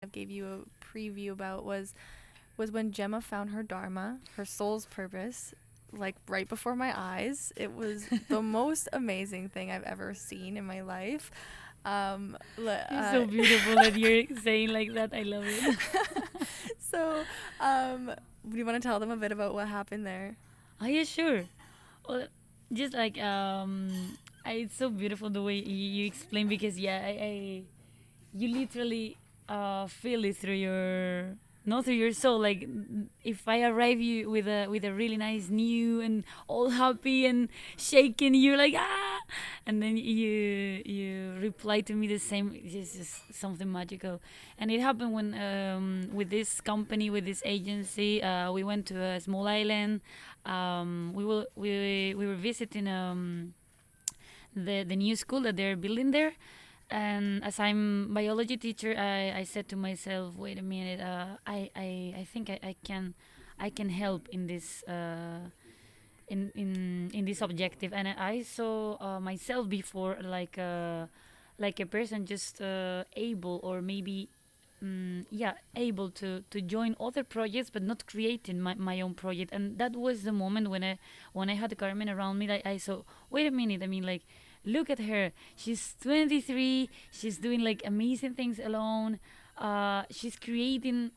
gave you a preview about was when Gemma found her dharma, her soul's purpose, like right before my eyes. It was the most amazing thing I've ever seen in my life. It's so beautiful that you're saying like that. I love it. so, do you want to tell them a bit about what happened there? Oh yeah, sure. Well, just like it's so beautiful the way you explain because yeah, you literally feel it through your not through your soul. Like if I arrive you with a really nice new and all happy and shaking, you're like ah, and then you reply to me the same. It's just something magical, and it happened when with this company with this agency, we went to a small island. We were visiting the new school that they're building there, and as I'm biology teacher, I said to myself, wait a minute, I think I can help in this in this objective, and I saw myself before like a person just able or maybe yeah able to join other projects but not creating my own project. And that was the moment when I had Carmen around me, like I saw, wait a minute, I mean, like, look at her, she's 23, she's doing like amazing things alone. She's creating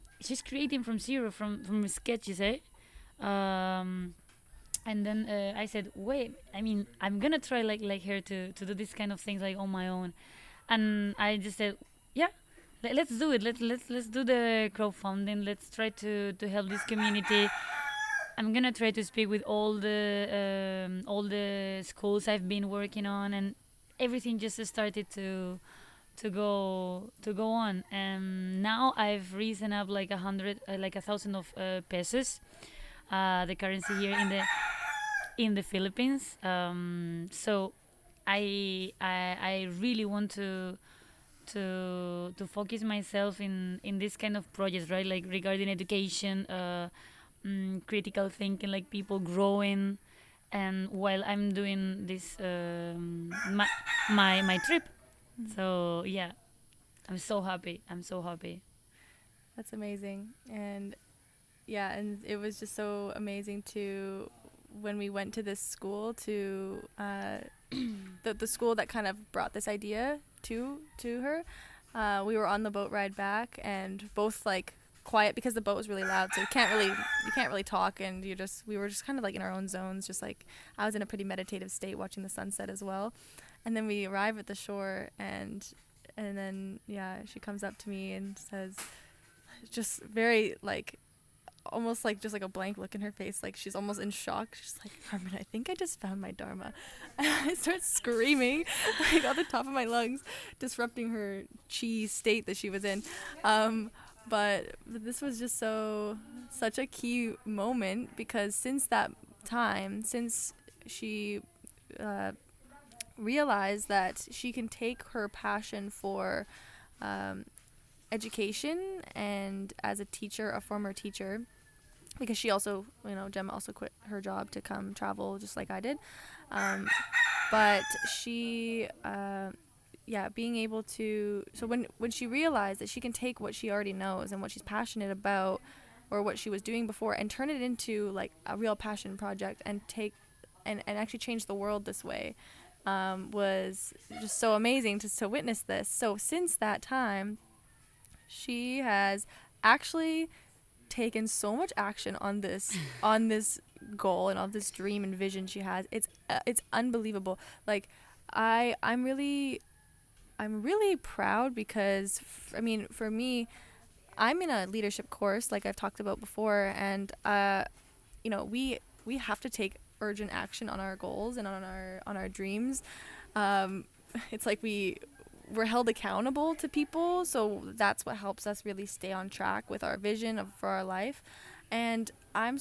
from zero, from sketches, eh? um and then I said, wait, I mean, I'm gonna try like her to do this kind of things like on my own. And I just said, yeah, let's do it. Let's do the crowdfunding. Let's try to help this community. I'm gonna try to speak with all the schools I've been working on, and everything just started to go on. And now I've risen up like 1,000 of pesos, the currency here in the Philippines. So I really want to focus myself in this kind of projects, right? Like regarding education, critical thinking, like people growing, and while I'm doing this my trip. So yeah, I'm so happy. I'm so happy. That's amazing. And yeah, and it was just so amazing to when we went to this school to the school that kind of brought this idea to her. We were on the boat ride back and both like quiet because the boat was really loud, so you can't really talk, and we were just kind of like in our own zones, just like I was in a pretty meditative state watching the sunset as well. And then we arrive at the shore, and then yeah, she comes up to me and says, just very like almost like just like a blank look in her face, like she's almost in shock. She's like, Carmen, I think I just found my dharma. And I start screaming like at the top of my lungs, disrupting her chi state that she was in. But this was just such a key moment because since that time, since she realized that she can take her passion for um, education and as a teacher, a former teacher, because she also, Gemma also quit her job to come travel just like I did. But she, yeah, being able to, so when she realized that she can take what she already knows and what she's passionate about or what she was doing before and turn it into like a real passion project and and actually change the world this way, was just so amazing to witness this. So since that time, she has actually taken so much action on this goal and on this dream and vision she has. It's unbelievable. Like I'm really proud because I mean, for me, I'm in a leadership course like I've talked about before, and we have to take urgent action on our goals and on our dreams. um, it's like we're held accountable to people, so that's what helps us really stay on track with our vision for our life. And I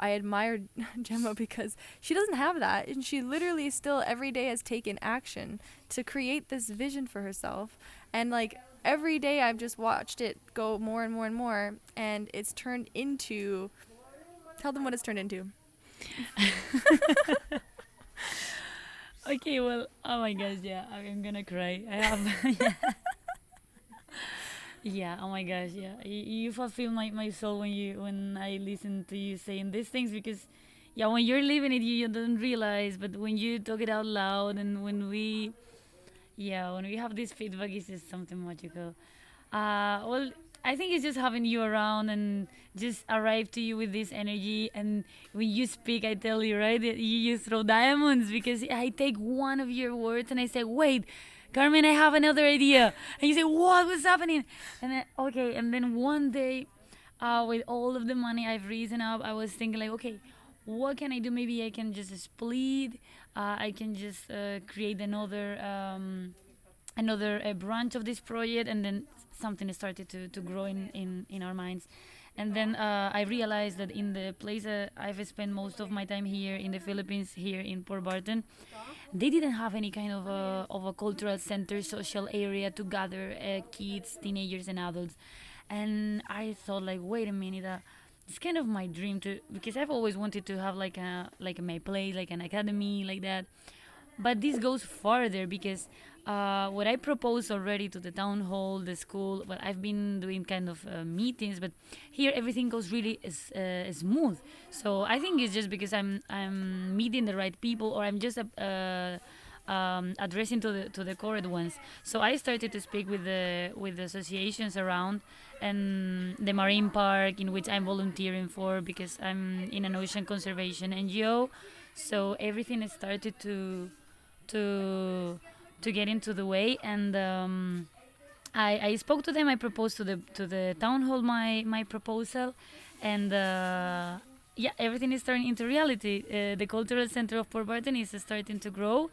admire Gemma because she doesn't have that, and she literally still every day has taken action to create this vision for herself. And like every day I've just watched it go more and more and more, and it's turned into, tell them what it's turned into. Okay, well, oh my gosh, yeah, I'm gonna cry. I have Yeah, oh my gosh, yeah. You fulfill my soul when I listen to you saying these things because yeah, when you're living it you don't realize, but when you talk it out loud and when we have this feedback it's just something magical. Well, I think it's just having you around and just arrive to you with this energy. And when you speak, I tell you, right, that you throw diamonds because I take one of your words and I say, wait, Carmen, I have another idea. And you say, what was happening? And then, okay. And then one day, with all of the money I've risen up, I was thinking, like, okay, what can I do? Maybe I can just split. I can just create another branch of this project, and then something started to grow in our minds. And then I realized that in the place I've spent most of my time here in the Philippines, here in Port Barton, they didn't have any kind of a cultural center, social area to gather kids, teenagers, and adults. And I thought, like, wait a minute, it's kind of my dream to, because I've always wanted to have like my place, like an academy, like that. But this goes further because what I proposed already to the town hall, the school, well, I've been doing kind of meetings, but here everything goes really smooth. So I think it's just because I'm meeting the right people, or I'm just addressing to the correct ones. So I started to speak with the associations around, and the marine park in which I'm volunteering for because I'm in an ocean conservation NGO. So everything started to to get into the way, and I spoke to them. I proposed to the town hall my proposal, and yeah, everything is turning into reality. The cultural center of Port Barton is starting to grow.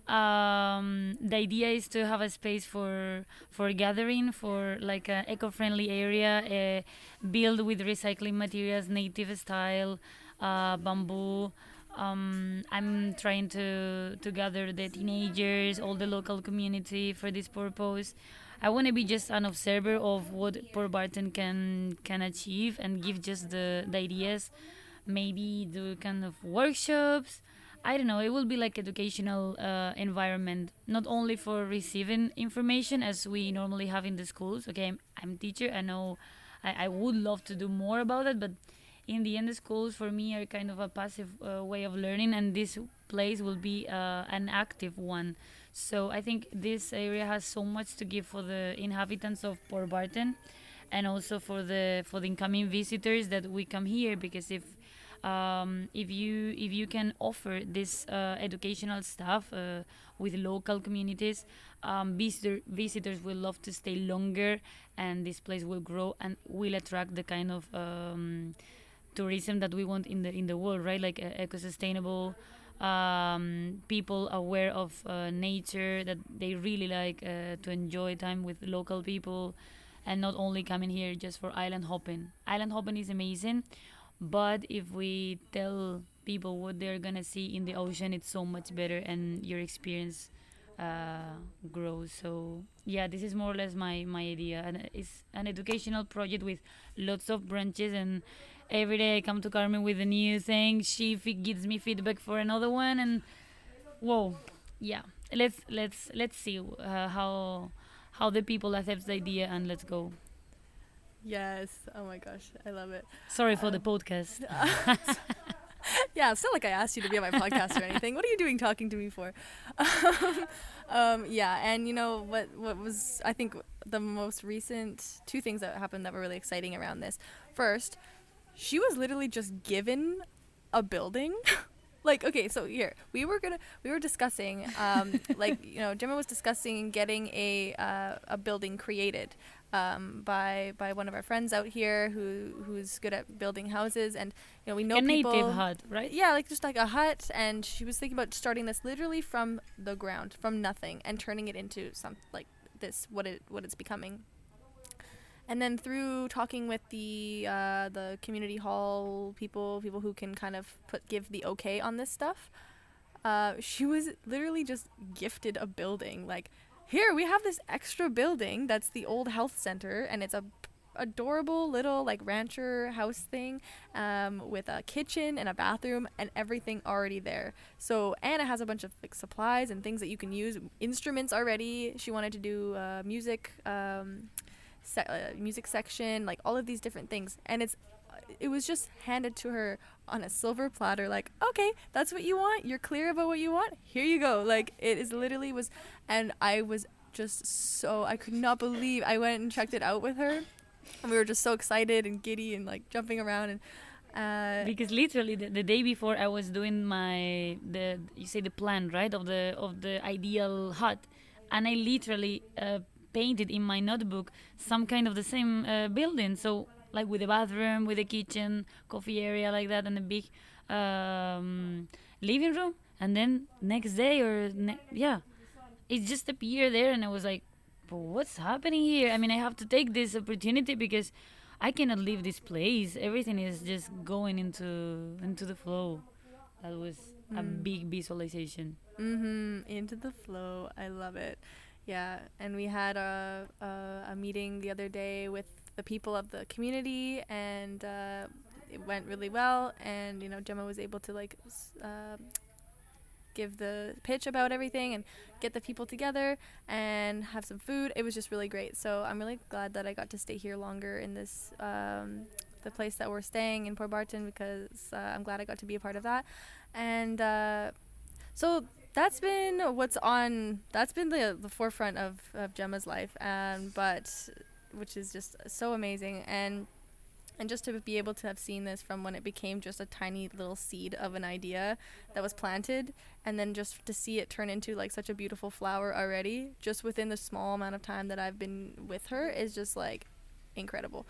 The idea is to have a space for gathering, for like an eco-friendly area, built with recycling materials, native style, bamboo. I'm trying to gather the teenagers, all the local community for this purpose. I want to be just an observer of what Port Barton can achieve and give just the ideas. Maybe do kind of workshops. I don't know. It will be like educational environment, not only for receiving information as we normally have in the schools. Okay, I'm a teacher. I know I would love to do more about it, but in the end, the schools for me are kind of a passive way of learning, and this place will be an active one. So I think this area has so much to give for the inhabitants of Port Barton, and also for the incoming visitors that we come here. Because if you can offer this educational stuff with local communities, visitors will love to stay longer, and this place will grow and will attract the kind of tourism that we want in the world, right? Like eco-sustainable, people aware of nature, that they really like to enjoy time with local people, and not only coming here just for island hopping. Island hopping is amazing, but if we tell people what they're gonna see in the ocean, it's so much better, and your experience grows. So yeah, this is more or less my idea, and it's an educational project with lots of branches. And every day I come to Carmen with a new thing. She gives me feedback for another one, and whoa, yeah. Let's see how the people accept the idea, and let's go. Yes. Oh my gosh, I love it. Sorry for the podcast. Yeah, it's not like I asked you to be on my podcast or anything. What are you doing talking to me for? Yeah, and you know what was, I think, the most recent two things that happened that were really exciting around this. First, she was literally just given a building. Like, okay, so here we were discussing, like, you know, Gemma was discussing getting a building created by one of our friends out here who's good at building houses. And you know, we know A people, native hut, right? yeah, like just like a hut. And she was thinking about starting this literally from the ground, from nothing, and turning it into some like this, what it's becoming. And then through talking with the community hall people who can kind of give the okay on this stuff, she was literally just gifted a building. Like, here we have this extra building that's the old health center, and it's a adorable little like rancher house thing, with a kitchen and a bathroom and everything already there. So Anna has a bunch of like supplies and things that you can use, instruments already. She wanted to do music music section, like all of these different things. And it was just handed to her on a silver platter, like, okay, that's what you want, you're clear about what you want, here you go. Like, it is literally was. And I was just so, I could not believe, I went and checked it out with her, and we were just so excited and giddy and like jumping around. And because literally the day before I was doing the you say the plan, right, of the ideal hut, and I literally painted in my notebook some kind of the same building, so like with a bathroom, with a kitchen, coffee area like that, and a big living room. And then next day yeah, it just appeared there, and I was like, but what's happening here? I mean, I have to take this opportunity because I cannot leave this place. Everything is just going into the flow. That was a big visualization. Into the flow. I love it. Yeah, and we had a meeting the other day with the people of the community, and it went really well. And Gemma was able to like give the pitch about everything and get the people together and have some food. It was just really great. So I'm really glad that I got to stay here longer in this the place that we're staying in Port Barton, because I'm glad I got to be a part of that. And so that's been the forefront of Gemma's life, but which is just so amazing. And just to be able to have seen this from when it became just a tiny little seed of an idea that was planted, and then just to see it turn into like such a beautiful flower already, just within the small amount of time that I've been with her, is just like incredible.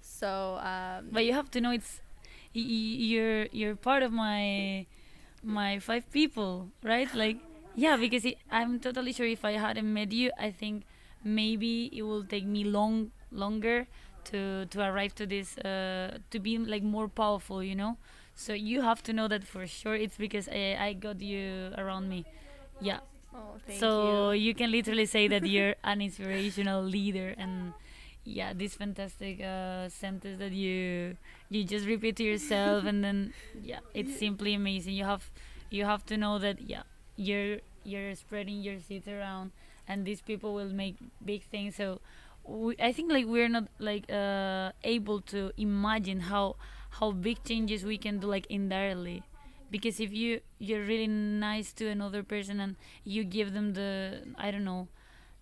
So But you have to know you're part of my 5 people, right? Like, yeah, because I'm totally sure if I hadn't met you, I think maybe it will take me longer to arrive to this to be like more powerful, so you have to know that for sure it's because I got you around me. Yeah. oh, thank So you. you can literally say that you're an inspirational leader. And yeah, this fantastic sentence that you just repeat to yourself, and then yeah, it's simply amazing. You have to know that, yeah, you're spreading your seeds around, and these people will make big things. So I think like we're not like able to imagine how big changes we can do, like indirectly. Because if you're really nice to another person and you give them the, I don't know,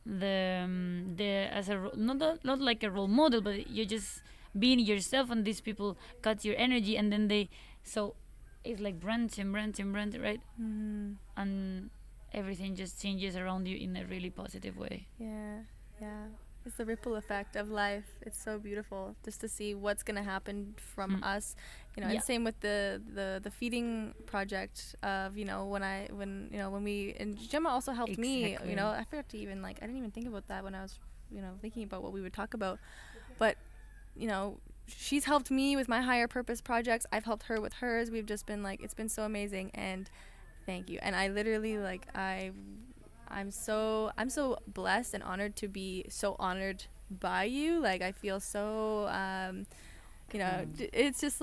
the as a not like a role model, but you're just being yourself, and these people cut your energy, and then so it's like branching, right? And everything just changes around you in a really positive way. Yeah, yeah. It's the ripple effect of life. It's so beautiful just to see what's gonna happen from us, Yeah. And same with the feeding project of when we, and Gemma also helped me. Exactly. I forgot to even I didn't even think about that when I was thinking about what we would talk about, but she's helped me with my higher purpose projects. I've helped her with hers. We've just been it's been so amazing, and thank you. And I literally I'm so blessed and honored to be so honored by you. Like, I feel so it's just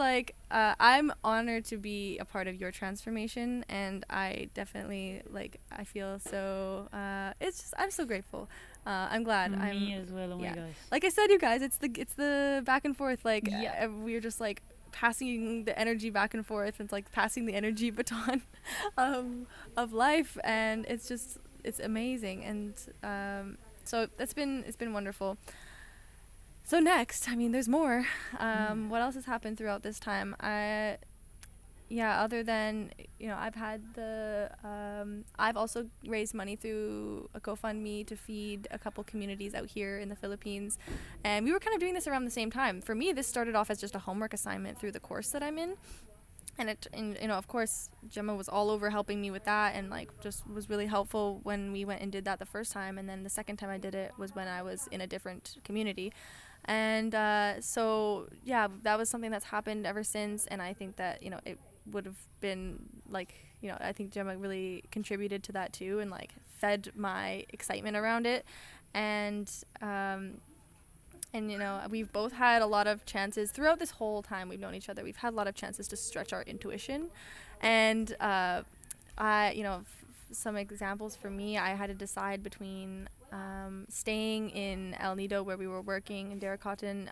I'm honored to be a part of your transformation, and I definitely I feel so it's just, I'm so grateful. I'm glad. Me as well. Oh my yeah. gosh. Like I said, you guys, it's the back and forth. Yeah. We're just passing the energy back and forth. It's like passing the energy baton of life, and it's amazing. And so it's been wonderful. So next, I mean, there's more. What else has happened throughout this time? Other than I've had I've also raised money through a GoFundMe to feed a couple communities out here in the Philippines, and we were kind of doing this around the same time. For me, this started off as just a homework assignment through the course that I'm in, and of course Gemma was all over helping me with that, and just was really helpful when we went and did that the first time, and then the second time I did it was when I was in a different community. And so yeah, that was something that's happened ever since, and I think that it would have been I think Gemma really contributed to that too, and fed my excitement around it. And we've both had a lot of chances throughout this whole time we've known each other. We've had a lot of chances to stretch our intuition, and some examples for me, I had to decide between staying in El Nido where we were working in Derek Cotton.